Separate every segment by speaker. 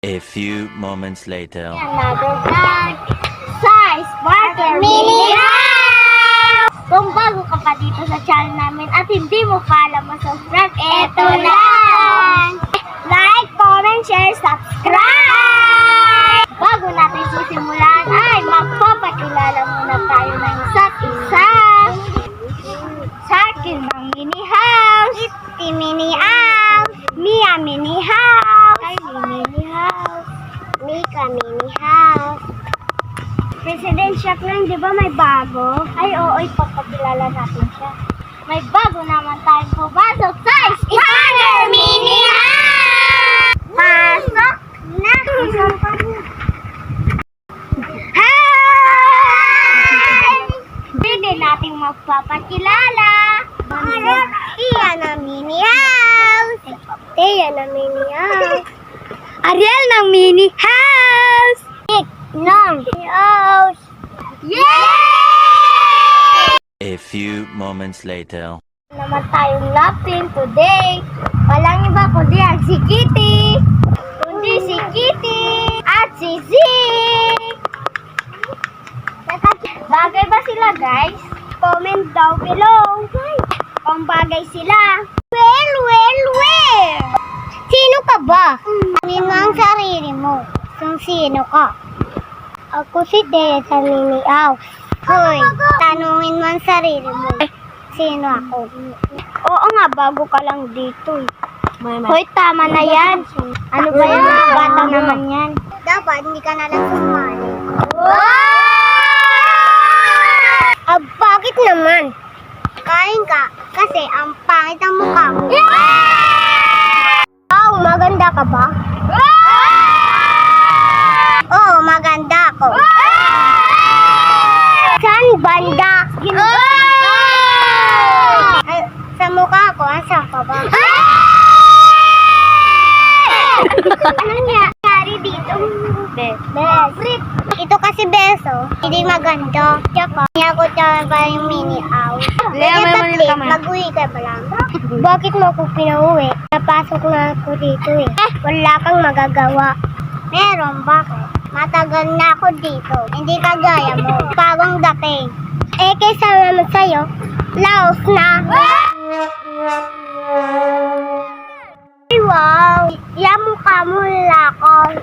Speaker 1: A few moments later.
Speaker 2: Another vlog sa Sparkler Mini House! Kung bago ka pa dito sa channel namin at hindi mo pa alam mag-subscribe, eto lang! Like, comment, share, subscribe! Bago natin sisimulan ay magpapakilala muna tayo ng isa't isa. Sa akin ang mini house, Iti mini house, Mia mini house, Kylie mini house, Mika mini house. President Shop lang, di ba may bago? Ay, oo, ipapakilala natin siya. May bago naman tayong pumasok sa Sparkler Mini House! Pasok na! Hi! Pwede nating magpapakilala. Iyan ang mini house. Iyan ang mini house. Ariel ng mini house. Ng house. Yay!
Speaker 1: A few moments later.
Speaker 2: Naman tayong lapin today. Walang iba kundi ang si Kitty. Kundi si Kitty at si Zik. Bagay ba sila, guys? Comment down below. Kung bagay sila. Well. Sino ka ba? Ano ang sarili mo? Kung sino ka? Ako si Dea sa mini house. Hoy, tanungin mo ang sarili mo. Sino ako? Oo nga, bago ka lang dito eh. Hoy, tama na yan. Ano ba yan? Bata naman yan. Dapat hindi ka na lang sumali. Bakit naman? Kain ka kasi ang pangit ang mukha mo. Oh, maganda ka ba? Oo, maganda ako. Saan banda? Ay, sa mukha ko, asa ka ba? Anong nangyari dito? Bes. Ito kasi beso, hindi maganda. Tsaka, niyagot na ba yung mini house? Mag-uwi ka ba lang? Bakit mo ako pinauwi? Napasok na ako dito eh. Wala kang magagawa. Meron, bakit? Matagal na ako dito. Hindi kagaya mo. Bagong dating. Kaysa naman sa'yo, laos na. Ay, wow! Yan mukha mo lakon.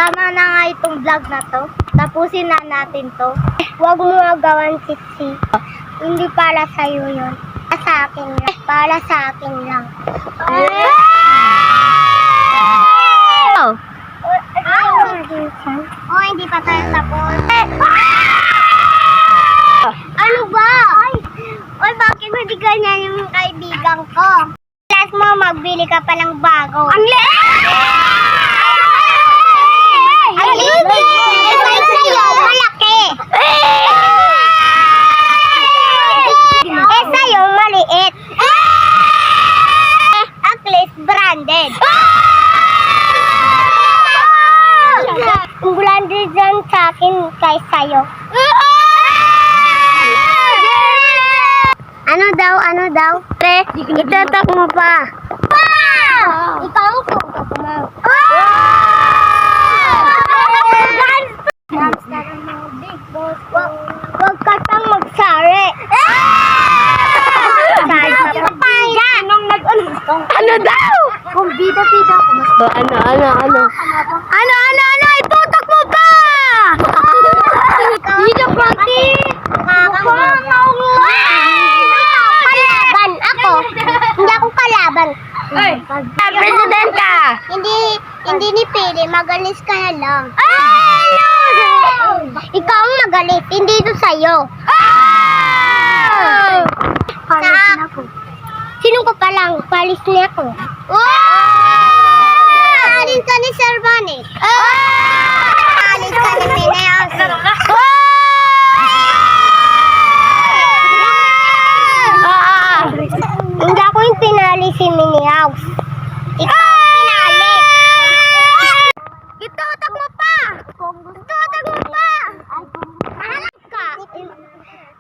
Speaker 2: Tama na nga itong vlog na to. Tapusin na natin to. Huwag mo magawan siksi. Hindi para sa'yo yun. Sa akin lang. Para sa akin lang. Oh, hindi pa tayo tapos. Ano ba? Oy, bakit hindi ganyan yung kaibigan ko? Last mo, magbili ka palang bago. Ang liit! Ang liit! Sa'yo, malaki! Sa'yo, maliit! At least branded! Ang branded dyan sa akin kay sa'yo. Ano daw? Pre, itatak mo pa. Ikaw ang putok mo. Huwag ka tang magsari. Ano daw? Kung bida-bida ako mas... Ano? Itutok mo pa! Dito, Pati! Kalaban ako. Hindi ako kalaban. President ka! Hindi ni Pili, magalis ka na lang. Ikaw ang magalis, hindi ito sa'yo. Sino ka pa lang? Palis niya ako. Alis ka ni Sir Bonnie. Alis ka ni Mini House. Hindi ako yung pinali si Mini House. Ikaw ang pinali. Itutok mo pa. Itutok mo pa.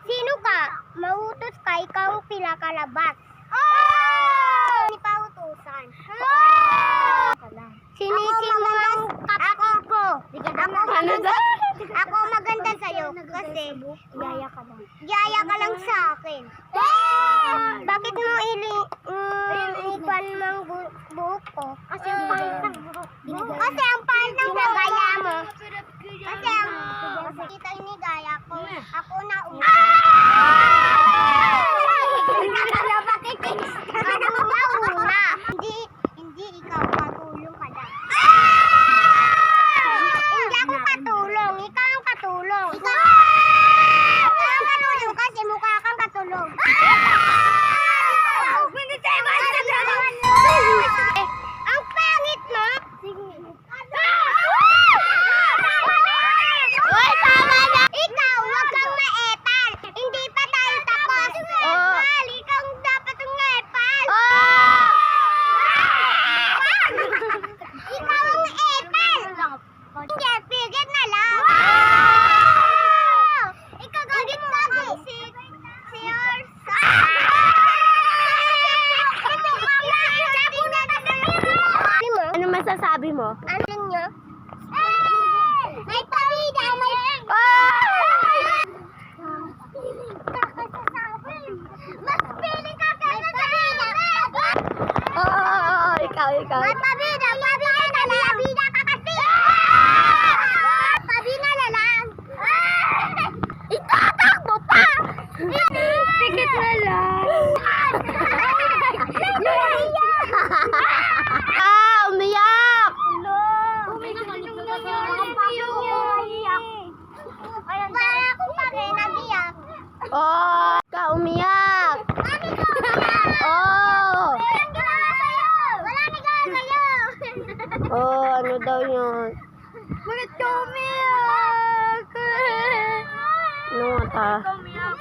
Speaker 2: Sino ka? Mautos ka, ikaw ang pinakalabas. Hindi pa utusan.
Speaker 3: Ano daw?
Speaker 2: Ako maganda sa'yo kasi yaya ka lang sa akin. Bakit mo ilipan ng buhok ko? Kasi ang pahit ng nagaya mo. Kasi kita inigaya ko. Ako na una. Ako na una. Hindi ikaw katulong ka lang. Hindi ako katulong. Ikaw ang katulong. Ikaw ang katulong kasi mukha kang katulong. Ang pangit mo. Hoy, tama na. Ikaw, wag kang maepal. Hindi pa tayo tapos. Epal, ikaw ang dapat ang maepal. Ikaw ang epal. Hindi, pigit na lang. Ikaw gagit na si Orsa.
Speaker 3: Ano masasabi mo?
Speaker 2: Ano nyo? May pamida! Mas pili ka kaya sa pamida!
Speaker 3: Oo, ikaw.
Speaker 2: May pamida! Pabida ka kasi! Pabida na lang!
Speaker 3: Itatakbo pa! Tikit na lang. Umiyak!
Speaker 2: Para akong pagay nag-iyak.
Speaker 3: Oh, ka umiyak. Oh.
Speaker 2: Walang ginawa sa'yo! Walang ginawa sa'yo!
Speaker 3: Oh, ano daw yun?
Speaker 2: Bakit ka umiyak?
Speaker 3: Ano nga ta?
Speaker 2: Umiyak.